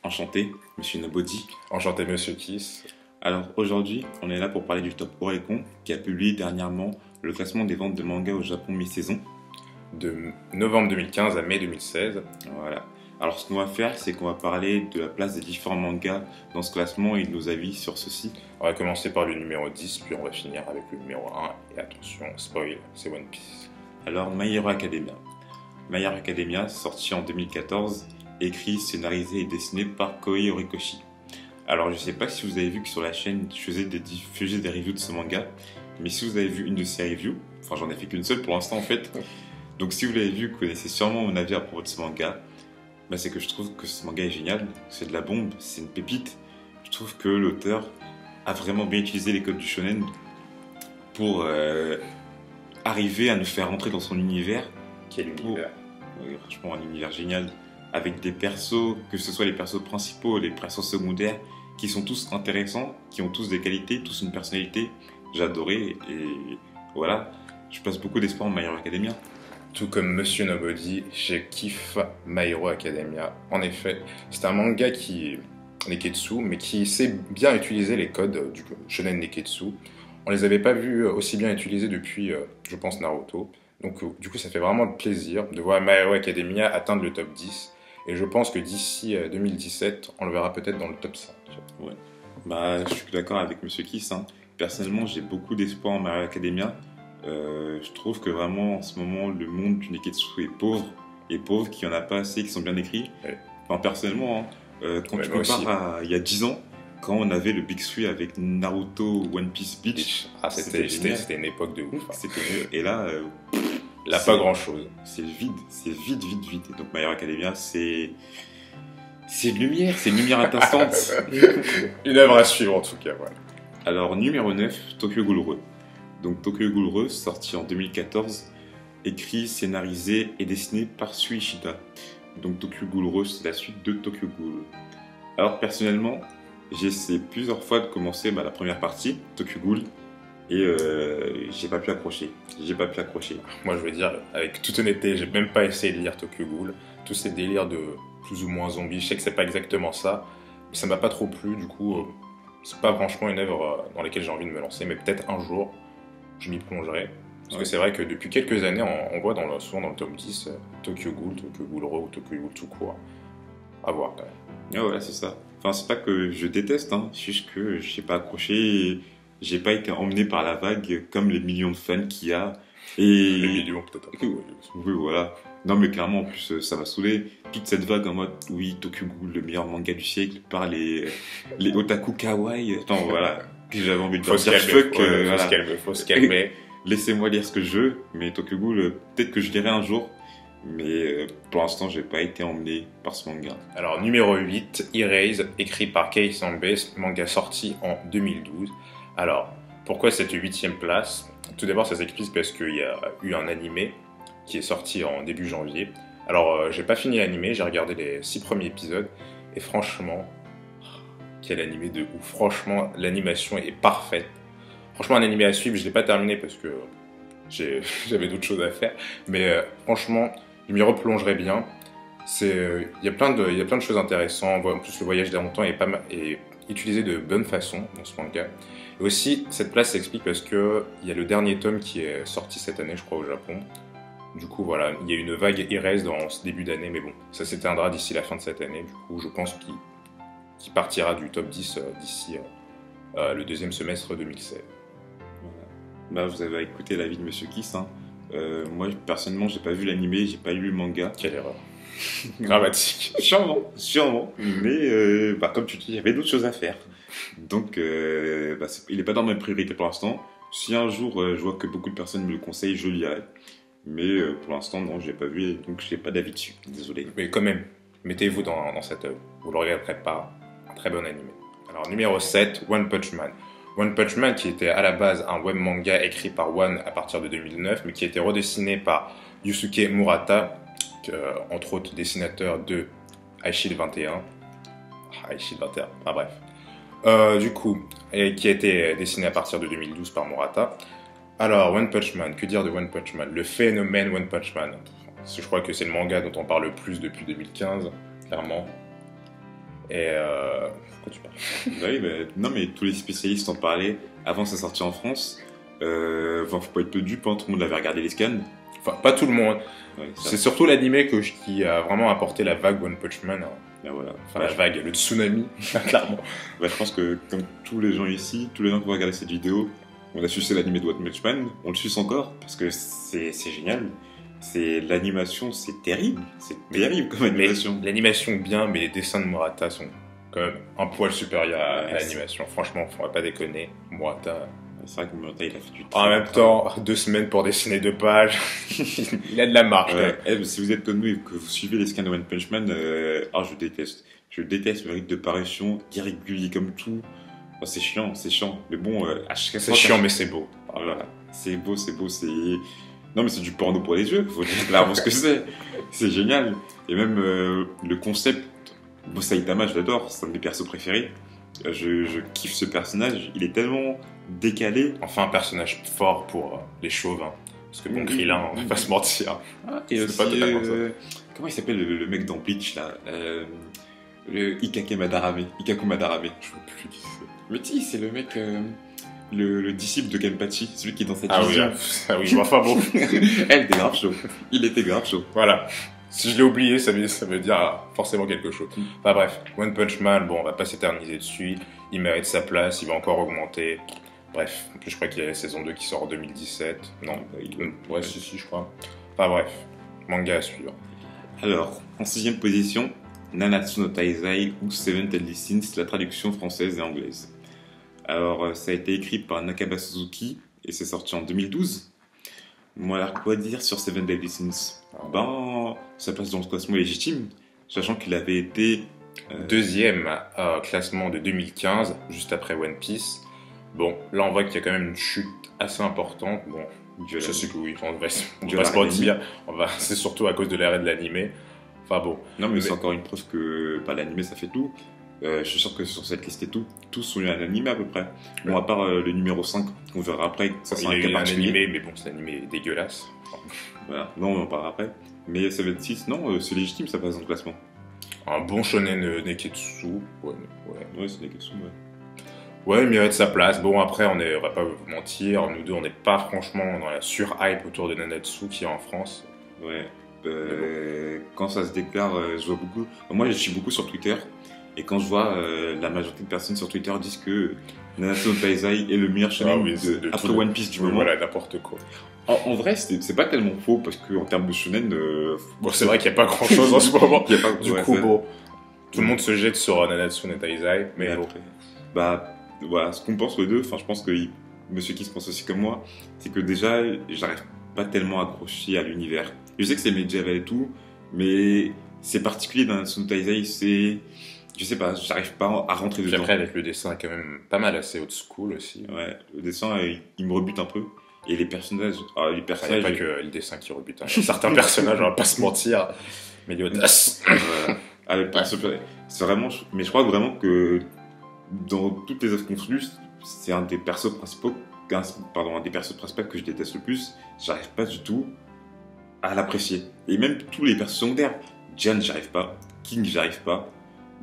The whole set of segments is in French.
Enchanté, Monsieur Nobody. Enchanté, Monsieur Kiss. Alors aujourd'hui, on est là pour parler du Top Oricon qui a publié dernièrement le classement des ventes de mangas au Japon mi-saison. De novembre 2015 à mai 2016. Voilà. Alors ce qu'on va faire, c'est qu'on va parler de la place des différents mangas dans ce classement et de nos avis sur ceci. On va commencer par le numéro 10, puis on va finir avec le numéro 1. Et attention, spoil, c'est One Piece. Alors My Hero Academia. My Hero Academia, sorti en 2014, écrit, scénarisé et dessiné par Kohei Horikoshi. Alors je sais pas si vous avez vu que sur la chaîne je faisais des reviews de ce manga, mais si vous avez vu une de ces reviews, enfin j'en ai fait qu'une seule pour l'instant en fait, donc si vous l'avez vu, vous connaissez sûrement mon avis à propos de ce manga, bah, c'est que je trouve que ce manga est génial, c'est de la bombe, c'est une pépite. Je trouve que l'auteur a vraiment bien utilisé les codes du shonen pour arriver à nous faire rentrer dans son univers. Quel univers? Oui, franchement un univers génial, avec des persos, que ce soit les persos principaux, les persos secondaires, qui sont tous intéressants, qui ont tous des qualités, tous une personnalité. J'ai adoré et voilà, je place beaucoup d'espoir en My Hero Academia. Tout comme Monsieur Nobody, je kiffe My Hero Academia. En effet, c'est un manga qui est Neketsu, mais qui sait bien utiliser les codes du shonen Neketsu. On les avait pas vus aussi bien utilisés depuis, je pense, Naruto. Donc du coup, ça fait vraiment plaisir de voir My Hero Academia atteindre le top 10. Et je pense que d'ici 2017, on le verra peut-être dans le top 5. Ouais. Bah, je suis d'accord avec Monsieur Kiss. Personnellement, j'ai beaucoup d'espoir en My Hero Academia. Je trouve que vraiment, en ce moment, le monde du Neketsu est pauvre, qu'il n'y en a pas assez, qui sont bien écrits. Ouais. Enfin, personnellement, quand tu compares à il y a 10 ans, quand on avait le Big Three avec Naruto, One Piece, Bleach, c'était une époque de ouf. C'était mieux. Et là, là, pas grand-chose. c'est vide. Et donc, My Hero Academia, c'est une lumière intestante. Une œuvre à suivre en tout cas, voilà. Alors, numéro 9, Tokyo Ghoul. Donc, Tokyo Ghoul, sorti en 2014, écrit, scénarisé et dessiné par Sui Ishida. Donc, Tokyo Ghoul, c'est la suite de Tokyo Ghoul. Alors, personnellement, j'ai essayé plusieurs fois de commencer la première partie, Tokyo Ghoul, et j'ai pas pu accrocher. Moi, je veux dire, avec toute honnêteté, j'ai même pas essayé de lire Tokyo Ghoul. Tous ces délires de plus ou moins zombies, je sais que c'est pas exactement ça, mais ça m'a pas trop plu, du coup, c'est pas franchement une œuvre dans laquelle j'ai envie de me lancer, mais peut-être un jour, je m'y plongerai. Parce que c'est vrai que depuis quelques années, on voit souvent dans le top 10 Tokyo Ghoul Ro ou Tokyo Ghoul tout court. À voir quand même. Ah ouais, c'est ça. Enfin, c'est pas que je déteste, c'est juste que j'ai pas accroché, et j'ai pas été emmené par la vague comme les millions de fans qu'il y a. Et... Les millions peut-être. Oui, voilà. Non, mais clairement, en plus, ça m'a saoulé. Toute cette vague en mode, oui, Tokyo Ghoul, le meilleur manga du siècle, par les otaku kawaii. Attends, voilà. J'avais envie de leur dire fuck. Faut se calmer. Laissez-moi lire ce que je veux, mais Tokyo Ghoul, peut-être que je lirai un jour. Mais pour l'instant, j'ai pas été emmené par ce manga. Alors, numéro 8, Erase, écrit par Kei Sanbe, manga sorti en 2012. Alors, pourquoi cette 8e place? Tout d'abord, ça s'explique parce qu'il y a eu un animé qui est sorti en début janvier. Alors, j'ai pas fini l'animé, j'ai regardé les 6 premiers épisodes, et franchement, quel animé de ouf. Franchement, l'animation est parfaite. Franchement, un animé à suivre, je l'ai pas terminé parce que j'avais d'autres choses à faire. Mais franchement, je m'y replongerai bien. Il y a plein de choses intéressantes. En plus, le voyage dans le temps est utilisé de bonne façon dans ce manga. Et aussi, cette place s'explique parce qu'il y a le dernier tome qui est sorti cette année, je crois, au Japon. Du coup, voilà, il y a une vague Erase dans ce début d'année, mais bon, ça s'éteindra d'ici la fin de cette année. Du coup, je pense qu'il partira du top 10 d'ici le deuxième semestre 2016. Bah, vous avez écouté l'avis de Monsieur Kiss. Moi, personnellement, j'ai pas vu l'animé, j'ai pas lu le manga. Quelle erreur. Dramatique. Sûrement. Mais comme tu dis, il y avait d'autres choses à faire. Donc, il est pas dans mes priorités pour l'instant. Si un jour je vois que beaucoup de personnes me le conseillent, je lirai. Mais pour l'instant, non, je l'ai pas vu, donc je n'ai pas d'avis dessus. Désolé. Mais quand même, mettez-vous dans cette œuvre. Vous le regretterez pas. Un très bon animé. Alors, numéro 7, One Punch Man. One Punch Man, qui était à la base un web manga écrit par One à partir de 2009, mais qui a été redessiné par Yusuke Murata, entre autres dessinateur de Aishid 21. Aishid 21, enfin bref. Du coup, qui a été dessiné à partir de 2012 par Murata. Alors, One Punch Man, que dire de One Punch Man? Le phénomène One Punch Man. Je crois que c'est le manga dont on parle le plus depuis 2015, clairement. Et pourquoi tu parles? Bah oui, non, mais tous les spécialistes en parlaient avant sa sortie en France. Enfin, faut pas être peu dupe, hein, tout le monde avait regardé les scans. Enfin, pas tout le monde. Ouais, C'est surtout l'animé qui a vraiment apporté la vague One Punch Man, hein. ben voilà. Enfin, la vague, le tsunami, clairement. Je pense que, comme tous les gens ici, tous les gens qui vont regarder cette vidéo, on a sucé l'animé de One Punch Man, on le suce encore, parce que c'est génial. L'animation, c'est terrible comme animation. L'animation bien, mais les dessins de Murata sont quand même un poil supérieurs à Ouais, l'animation. Franchement, on va pas déconner. Murata. C'est vrai que Murata, il a fait du En même temps, 2 semaines pour dessiner 2 pages, il a de la marge. Ouais. Si vous êtes comme nous et que vous suivez les scans de One Punch Man, je déteste. Je déteste le rythme de parution, irrégulier comme tout. Oh, c'est chiant. Mais bon, à chaque C'est fois. chiant, mais c'est beau. Voilà. C'est beau, c'est. Non, mais c'est du porno pour les yeux, faut dire clairement ce que c'est. C'est génial. Et même le concept, bon, Saitama, je l'adore, c'est un de mes persos préférés. Je kiffe ce personnage, il est tellement décalé. Enfin, un personnage fort pour les chauves, hein. Parce que bon, Oui. Krillin, on va pas se mentir. Et C'est aussi, pas totalement ça. comment il s'appelle le mec dans Bleach là le Ikaku Madarame. Je vois plus qui c'est. Mais si, c'est le mec, le disciple de Kenpachi, celui qui est dans cette vision. Ah oui, enfin bon. Elle était grave chaud. Il était grave chaud. Voilà. Si je l'ai oublié, ça veut dire forcément quelque chose. Enfin bref, One Punch Man, bon, on va pas s'éterniser dessus. Il mérite sa place, il va encore augmenter. Bref, en plus je crois qu'il y a la saison 2 qui sort en 2017. Non, ouais, si, je crois. Enfin bref, manga à suivre. Alors, en 6ème position, Nanatsu no Taizai ou Seven Deadly Sins, la traduction française et anglaise. Alors, ça a été écrit par Nakaba Suzuki et c'est sorti en 2012. Moi, alors, quoi dire sur Seven Deadly Sins? Ben, ça passe dans le classement légitime, sachant qu'il avait été... Deuxième classement de 2015, juste après One Piece. Bon, là on voit qu'il y a quand même une chute assez importante. Bon, je sais que oui, on va se mentir. C'est surtout à cause de l'arrêt de l'animé. Enfin bon. Non, mais c'est encore une preuve que l'animé ça fait tout. Je suis sûr que sur cette liste et tout, tous sont eu un animé à peu près. Bon, à part le numéro 5, qu'on verra après, ça il sera y a un cas eu un particulier. animé, mais bon, cet animé est dégueulasse. Voilà, non, on en parlera après. Mais Seven Six, non, c'est légitime, ça passe dans le classement. Un bon shonen Neketsu. Ouais. Ouais, c'est Neketsu, ouais. Ouais, il mérite sa place. Bon, après, on va pas vous mentir, nous deux, on n'est pas franchement dans la sur-hype autour de Nanatsu qui est en France. Ouais. Quand ça se déclare, je vois beaucoup. Moi, je suis beaucoup sur Twitter. Et quand je vois la majorité de personnes sur Twitter disent que Nanatsu no Taizai est le meilleur shonen après One Piece du moment. Voilà, n'importe quoi. En vrai, c'est pas tellement faux parce qu'en termes de shonen. Bon, c'est vrai qu'il n'y a pas grand chose en ce moment. Il y a pas, du coup, bon, tout le monde se jette sur Nanatsu no Taizai. Mais bon. Après, bah, voilà, ce qu'on pense les deux, enfin, je pense que Monsieur Kiss pense aussi comme moi, c'est que déjà, j'arrive pas tellement à accrocher à l'univers. Je sais que c'est médiéval et tout, mais c'est particulier dans Nanatsu no Taizai, c'est. Je sais pas, j'arrive pas à rentrer dedans. Après, avec le dessin, quand même pas mal assez old school aussi. Ouais, le dessin, il me rebute un peu. Et les personnages. Il n'y a pas que le dessin qui rebute. Hein. Il y a certains personnages, on va pas se mentir. Mais l'audace. C'est vraiment. Mais je crois vraiment que dans toutes les œuvres confondues, c'est un des persos principaux. Un des persos principaux que je déteste le plus. J'arrive pas du tout à l'apprécier. Et même tous les persos secondaires. Jan, j'arrive pas. King, j'arrive pas.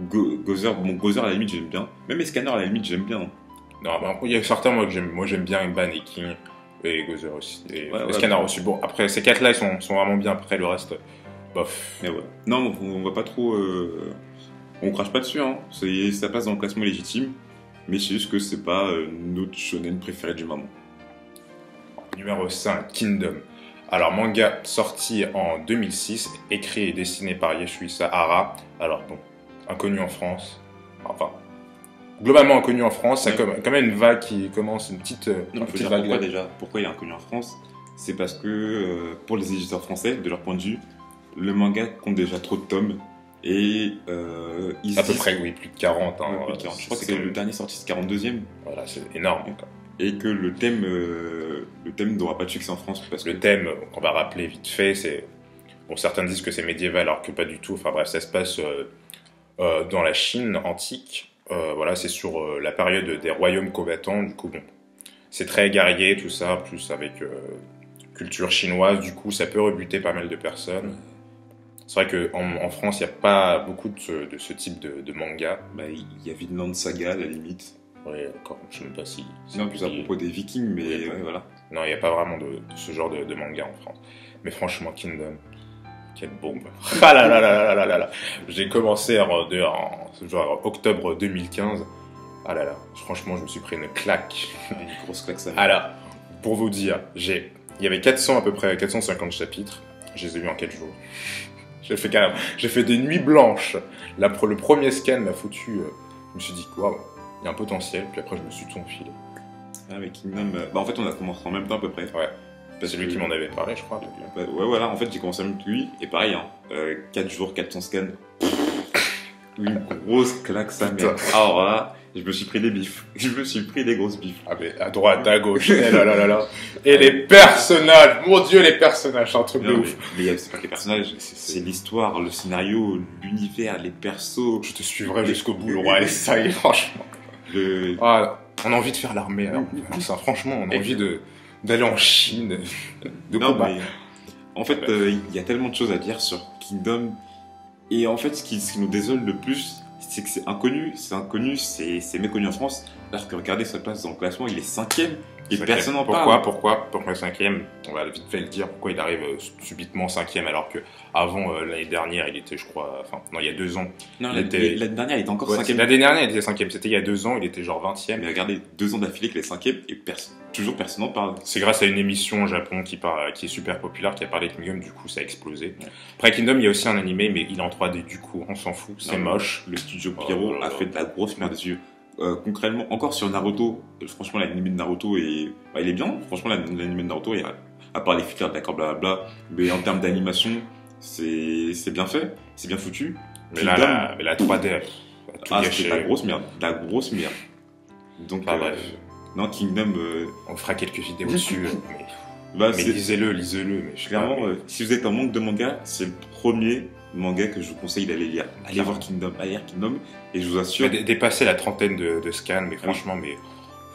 Gozer, à la limite, j'aime bien. Même Escanor, à la limite, j'aime bien. Non, bah, il y a certains, moi j'aime bien Ban et King. Et Gozer aussi. Et Escanor aussi. Bon, après, ces 4-là, ils sont vraiment bien. Après, le reste, bof. Mais ouais. Non, on va pas trop. On crache pas dessus, hein. Ça passe dans le classement légitime. Mais c'est juste que c'est pas notre shonen préféré du moment. Numéro 5, Kingdom. Alors, manga sorti en 2006, écrit et dessiné par Yashuhisa Hara. Alors, bon, inconnu en France. Enfin, globalement inconnu en France. Ça quand même une vague qui commence, une petite vague. Pourquoi déjà? Pourquoi il est inconnu en France? C'est parce que pour les éditeurs français, de leur point de vue, le manga compte déjà trop de tomes. Et à peu près, oui, plus de 40. Hein, plus de 40. Je crois que c'est le dernier sorti, c'est 42e. Voilà, c'est énorme. Et que le thème n'aura pas de succès en France. Parce que le thème, on va rappeler vite fait, c'est... Bon, certains disent que c'est médiéval, alors que pas du tout. Enfin bref, ça se passe dans la Chine antique. Voilà, c'est sur la période des royaumes combattants. Du coup, bon, c'est très guerrier, tout ça, plus avec culture chinoise. Du coup, ça peut rebuter pas mal de personnes. C'est vrai qu'en France, il n'y a pas beaucoup de ce type de manga. Bah, il y a Vinland Saga à la limite. Ouais, d'accord, je ne sais même pas si... Non, plus à propos des Vikings, mais Oui, ouais, voilà. Non, il n'y a pas vraiment de ce genre de manga en France. Mais franchement, Kingdom, quelle bombe. Ah là là là là là là là. J'ai commencé en genre octobre 2015. Ah là là, franchement, je me suis pris une claque. Une grosse claque ça. Ah là, pour vous dire, il y avait 400 à peu près, 450 chapitres. Je les ai lus en 4 jours. J'ai fait des nuits blanches. Le premier scan m'a foutu. Je me suis dit, waouh, il y a un potentiel. Puis après, je me suis tout enfilé. Ah, mais Kingdom. Bah, en fait, on a commencé en même temps à peu près. Ouais. C'est lui qui m'en avait parlé, je crois. Bah, ouais, voilà, en fait, j'ai commencé avec lui. Et pareil, hein, 4 jours, 400 scans. Une grosse claque, ça, mais. Alors là, je me suis pris des bifs. Je me suis pris des grosses bifs. Ah, mais à droite, à gauche. Et là là là là. Et les personnages. Mon dieu, les personnages. C'est un truc de ouf. Mais c'est pas que les personnages, c'est l'histoire, le scénario, l'univers, les persos. Je te suivrai jusqu'au bout, le roi. Et ça y est, franchement. Ah, on a envie de faire l'armée. Alors, ça, franchement, on a envie d'aller en Chine, de combattre. Mais, en fait, il y a tellement de choses à dire sur Kingdom. Et en fait, ce qui nous désole le plus, c'est que c'est inconnu, c'est méconnu en France. Alors que regardez sa place dans le classement, il est 5ème et personne n'en parle. Pourquoi 5ème? On va vite fait le dire, pourquoi il arrive subitement 5ème alors que avant l'année dernière, il était, je crois, enfin, non, il y a 2 ans. Non, l'année dernière, il était encore 5ème. L'année dernière, il était 5ème, c'était il y a 2 ans, il était genre 20ème. Mais regardez, 2 ans d'affilée qu'il est 5ème et toujours personne n'en parle. C'est grâce à une émission au Japon qui est super populaire, qui a parlé de Kingdom, du coup ça a explosé. Ouais. Après Kingdom, il y a aussi un animé, mais il est en 3D, du coup on s'en fout, c'est moche. Le studio Pierrot a fait de la grosse merde des yeux. Concrètement, encore sur Naruto, franchement l'anime de Naruto il est bien, franchement l'anime de Naruto, à part les fillers d'accord blablabla, mais en termes d'animation, c'est bien fait, c'est bien foutu. Mais la 3D, c'est de la grosse merde, Donc, bref. Non, Kingdom... On fera quelques vidéos dessus, mais lisez-le. Mais clairement, si vous êtes en manque de manga, c'est le premier manga que je vous conseille d'aller lire. Allez voir Kingdom, et je vous assure... Dépasser la trentaine de scans, mais franchement, mais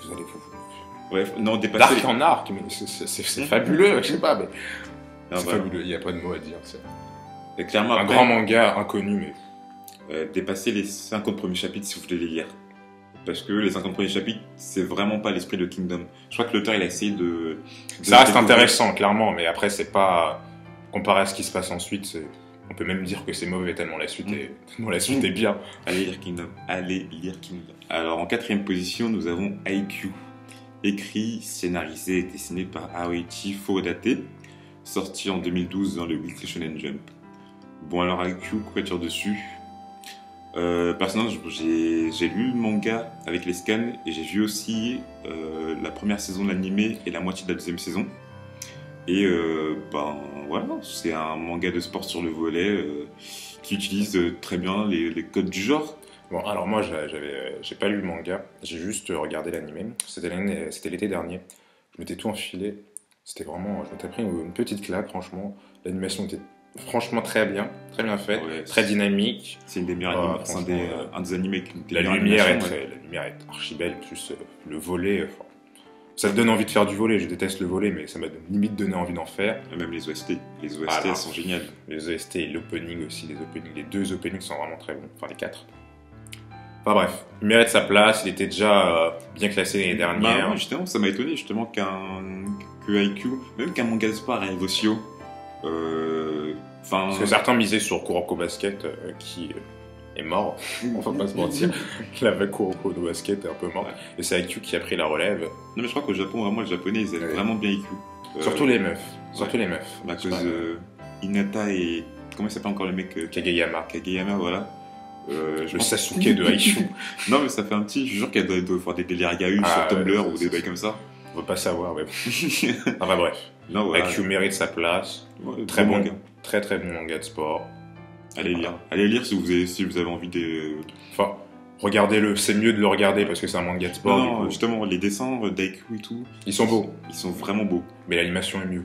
vous allez vous... Ouais, non, dépasser... D'arc en arc, mais c'est fabuleux, je sais pas, mais... C'est fabuleux, il n'y a pas de mots à dire. Et clairement, un grand manga inconnu, mais... dépasser les 50 premiers chapitres si vous voulez les lire. Parce que les 50 premiers chapitres, c'est vraiment pas l'esprit de Kingdom. Je crois que l'auteur, il a essayé de ça reste intéressant, clairement, mais après, c'est pas... Comparé à ce qui se passe ensuite, on peut même dire que c'est mauvais tellement la suite est bien. Allez lire Kingdom. Alors, en 4ème position, nous avons Haikyuu. Écrit, scénarisé et dessiné par Haruichi Furudate. Sorti en 2012 dans le Weekly Shonen Jump. Bon, alors Haikyuu, quoi dire dessus? Personnellement, j'ai lu le manga avec les scans et j'ai vu aussi la première saison de l'animé et la moitié de la deuxième saison. Et voilà, c'est un manga de sport sur le volet qui utilise très bien les codes du genre. Bon, alors moi, j'ai pas lu le manga, j'ai juste regardé l'animé. C'était l'été dernier. Je m'étais tout enfilé. C'était vraiment, je m'étais pris une petite claque, franchement. L'animation était franchement très bien faite, très dynamique. C'est une des meilleures animés, un des animés qui la lumière est archi belle, plus le volet, ça te donne envie de faire du volet. Je déteste le volet, mais ça m'a limite donné envie d'en faire. Et même les OST, elles sont géniales. Les OST et l'opening aussi, les 2 openings sont vraiment très bons, enfin les 4. Enfin bref, il mérite sa place, il était déjà bien classé l'année dernière. Bah, justement, ça m'a étonné que Haikyuu, même qu'un manga de sport arrive aussi haut. Parce que certains misaient sur Kuroko Basket qui est mort, on va pas se mentir. La Kuroko de Basket est un peu mort. Ouais. Et c'est Haikyuu qui a pris la relève. Non mais je crois qu'au Japon, vraiment les Japonais ils aiment vraiment bien Haikyuu. Surtout les meufs. À cause Hinata et... Comment il s'appelle encore le mec Kageyama, voilà. Le Sasuke de Haikyuu. Non mais ça fait un petit... Je suis sûr qu'elle doit faire des délires Yahu sur Tumblr ou des bails comme ça. On veut pas savoir, mais... Enfin bref. Non, voilà. Haikyuu mérite sa place. Très bon manga. Très bon manga de sport. Allez lire si vous avez envie de... Enfin, regardez-le. C'est mieux de le regarder parce que c'est un manga de sport. Non, justement, les dessins d'Haikyuu et tout... Ils sont beaux. Ils sont vraiment beaux. Mais l'animation est mieux.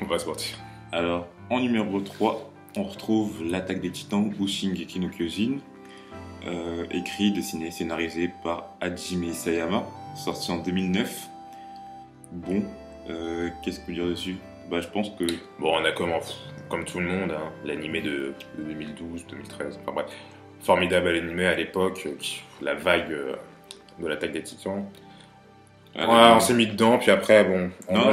On va se mentir. Alors, en numéro 3, on retrouve L'Attaque des Titans ou Shingeki no Kyojin. Écrit, dessiné, scénarisé par Hajime Isayama. Sorti en 2009. Bon, qu'est-ce qu'on peut dire dessus? Bah, je pense que... Bon, on a comme tout le monde, hein, l'animé de 2012, 2013, enfin bref. Formidable animé à l'époque, la vague de l'attaque des Titans. Ouais, on s'est mis dedans, puis après, bon... Non,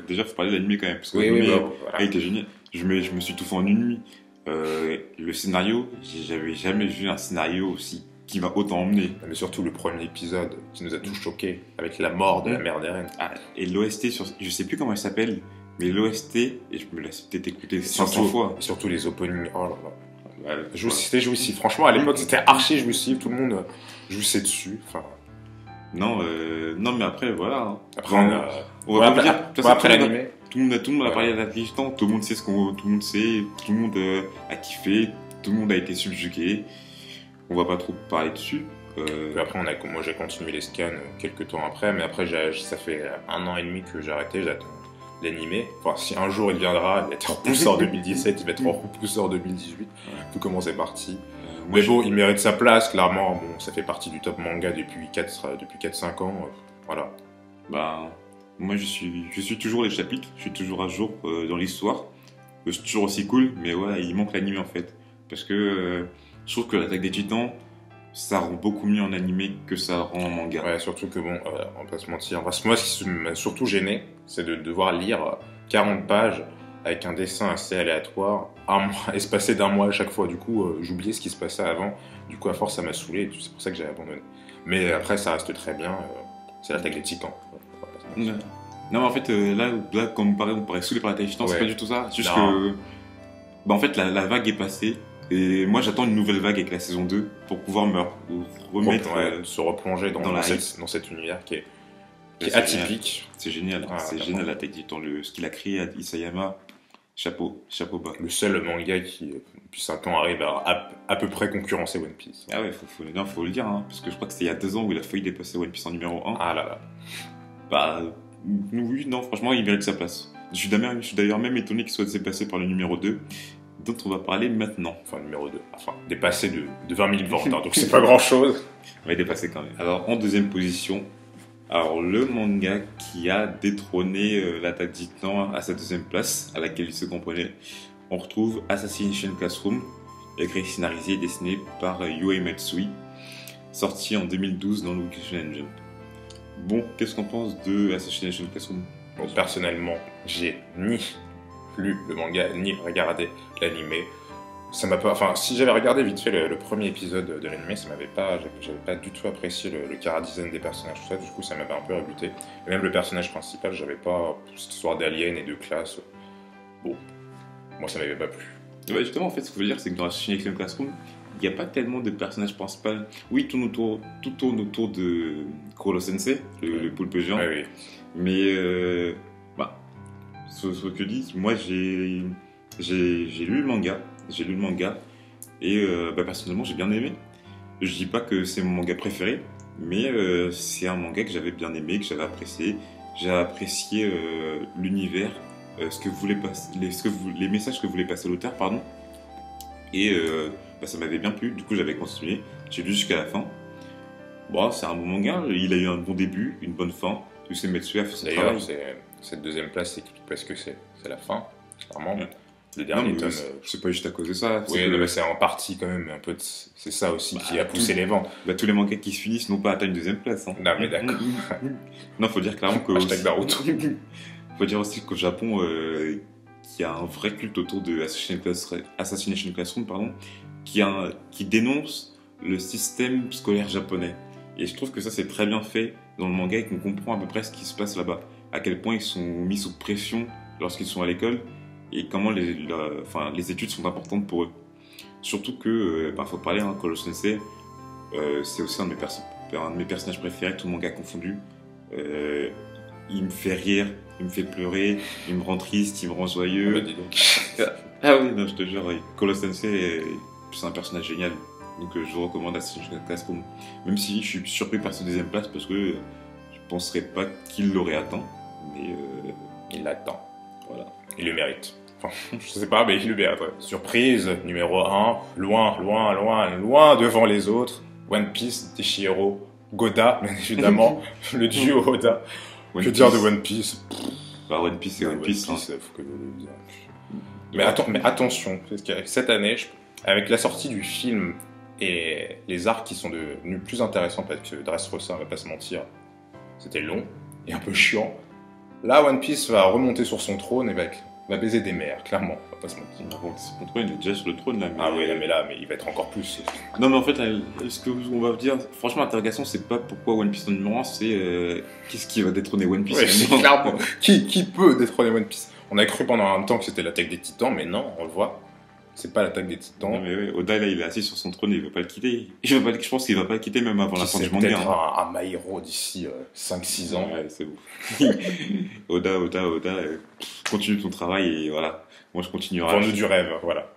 déjà, faut parler de l'animé quand même, parce que oui, l'animé voilà. a été génial. Je me suis tout fait en une nuit. Le scénario, j'avais jamais vu un scénario aussi qui m'a autant emmené. Mais surtout le premier épisode qui nous a tous choqués, avec la mort de la mère d'Eren. Ah, et l'OST, je sais plus comment elle s'appelle, mais l'OST, et je me l'ai peut-être écouté 500 fois. Surtout les openings, oh là là. Ouais, C'était jouissif, franchement à l'époque c'était archi jouissif, tout le monde jouissait dessus. Enfin... Non, mais après voilà. Hein. Après on va pas dire. Après l'animé. Tout le monde a parlé de la Titan, tout le monde sait tout le monde sait, tout le monde a kiffé, tout le monde a été subjugué. On va pas trop parler dessus. Puis après, moi j'ai continué les scans quelques temps après, mais après ça fait 1 an et demi que j'ai arrêté, j'attends l'animé. Enfin, si un jour il viendra, il va être repoussé en 2017, il va être repoussé en 2018, tout comment c'est parti. Mais bon, il mérite sa place, clairement, bon, ça fait partie du top manga depuis 4-5 ans, voilà. Bah, moi je suis toujours les chapitres, je suis toujours à jour dans l'histoire. C'est toujours aussi cool, mais ouais, il manque l'animé en fait. Parce que je trouve que l'attaque des Titans, ça rend beaucoup mieux en animé que ça rend en manga. Ouais, surtout que bon, on va pas se mentir. Moi, ce qui m'a surtout gêné, c'est de devoir lire 40 pages avec un dessin assez aléatoire, espacé d'1 mois à chaque fois. Du coup, j'oubliais ce qui se passait avant. Du coup, à force, ça m'a saoulé et c'est pour ça que j'ai abandonné. Mais après, ça reste très bien. C'est l'attaque des Titans. Non, mais en fait, là comme on paraît saoulé par l'attaque des Titans, c'est pas du tout ça. C'est juste que, bah, en fait, la vague est passée. Et moi, j'attends une nouvelle vague avec la saison 2 pour pouvoir me remettre... se replonger dans cet univers qui est atypique. C'est génial, c'est génial l'attaque des Titans. Ce qu'il a créé à Isayama, chapeau bas. Le seul manga qui, depuis 5 ans, arrive à peu près concurrencer One Piece. Ah ouais, faut le dire, hein, parce que je crois que c'était il y a 2 ans où il a failli dépasser One Piece en numéro 1. Ah là là. Bah, oui, non, franchement, il mérite sa place. Je suis d'ailleurs même étonné qu'il soit dépassé par le numéro 2. Dont on va parler maintenant. Enfin, numéro 2. Enfin, dépassé de 20 000 ventes, hein, donc c'est pas grand chose. On va dépasser quand même. Alors, en deuxième position, le manga qui a détrôné l'attaque des Titans à sa 2e place, à laquelle il se comprenait, on retrouve Assassination Classroom, écrit, scénarisé et dessiné par Yui Matsui, sorti en 2012 dans le Shonen Jump. Bon, qu'est-ce qu'on pense de Assassination Classroom? Bon, personnellement, j'ai ni lu le manga ni regardé l'animé. Ça m'a pas, enfin, si j'avais regardé vite fait le premier épisode de l'animé, j'avais pas du tout apprécié le chara-design des personnages, tout ça. Du coup, ça m'avait un peu rebuté. Et même le personnage principal, j'avais pas cette histoire d'aliens et de classe. Bon, moi, ça m'avait pas plu. Ouais, justement, en fait, ce qu'il faut dire, c'est que dans Assassination Classroom, il n'y a pas tellement de personnages principaux. Oui, tout tourne autour de Kuro Sensei, le poulpe géant. Ouais, oui. Mais ce que dit, moi j'ai lu le manga, et personnellement j'ai bien aimé. Je dis pas que c'est mon manga préféré, mais c'est un manga que j'avais bien aimé, que j'avais apprécié. J'ai apprécié l'univers, les messages que voulait passer l'auteur, pardon. Et ça m'avait bien plu, du coup j'avais continué, j'ai lu jusqu'à la fin. Bon, c'est un bon manga, il a eu un bon début, une bonne fin. Yusei Matsui a fait son travail. D'ailleurs, cette 2e place, c'est parce que c'est la fin, clairement. Ouais. Le dernier tome. C'est pas juste à cause de ça. Oui, mais c'est en partie quand même un peu. C'est ça aussi qui a poussé les ventes. Tous les mangas qui se finissent n'ont pas atteint une 2e place. Hein. Non, mais d'accord. Non, faut dire clairement que. Hashtag Naruto. Faut dire aussi qu'au Japon, il y a un vrai culte autour de Assassination Classroom, pardon, qui dénonce le système scolaire japonais. Et je trouve que ça, c'est très bien fait dans le manga et qu'on comprend à peu près ce qui se passe là-bas. À quel point ils sont mis sous pression lorsqu'ils sont à l'école et comment les études sont importantes pour eux. Surtout que, faut parler, Kuro Sensei, c'est aussi un de mes personnages préférés, tout le manga confondu. Il me fait rire, il me fait pleurer, il me rend triste, il me rend joyeux. Ah, bah, dis donc. Ah oui, non, je te jure, Kuro Sensei, c'est un personnage génial. Donc je vous recommande Assassination Classroom. Même si je suis surpris par cette 2e place parce que je penserais pas qu'il l'aurait atteint. Mais il l'attend. Voilà. Il le mérite. Enfin, je sais pas, mais il le mérite. Surprise, numéro 1, loin devant les autres. One Piece, Teshiro, Goda, bien évidemment. Le duo Oda. Que dire de One Piece? Bah, One Piece, c'est One Piece. Hein. Faut que je le dise. Mais attention, parce que cette année, avec la sortie du film et les arcs qui sont devenus plus intéressants, parce que Dressrosa, on va pas se mentir, c'était long et un peu chiant. Là, One Piece va remonter sur son trône et va baiser des mers, clairement, on va pas se mentir. Par contre, son trône, il est déjà sur le trône là. Mais... Ah oui, mais il va être encore plus. Non, mais en fait, là, ce qu'on va dire, franchement, l'interrogation, c'est pas pourquoi One Piece en numéro 1, c'est qu'est-ce qui va détrôner One Piece. Ouais, c'est clairement. Qui peut détrôner One Piece? On a cru pendant un temps que c'était l'attaque des Titans, mais non, on le voit. C'est pas l'attaque des Titans. Non, mais ouais, Oda, là, il est assis sur son trône et il veut pas le quitter. Je pense qu'il va pas le quitter même avant la fin du manga. Peut-être un Maïro d'ici 5-6 ans. Ouais, c'est ouf. Oda, continue ton travail et voilà. Moi, je continuerai. Vends-nous du rêve, voilà.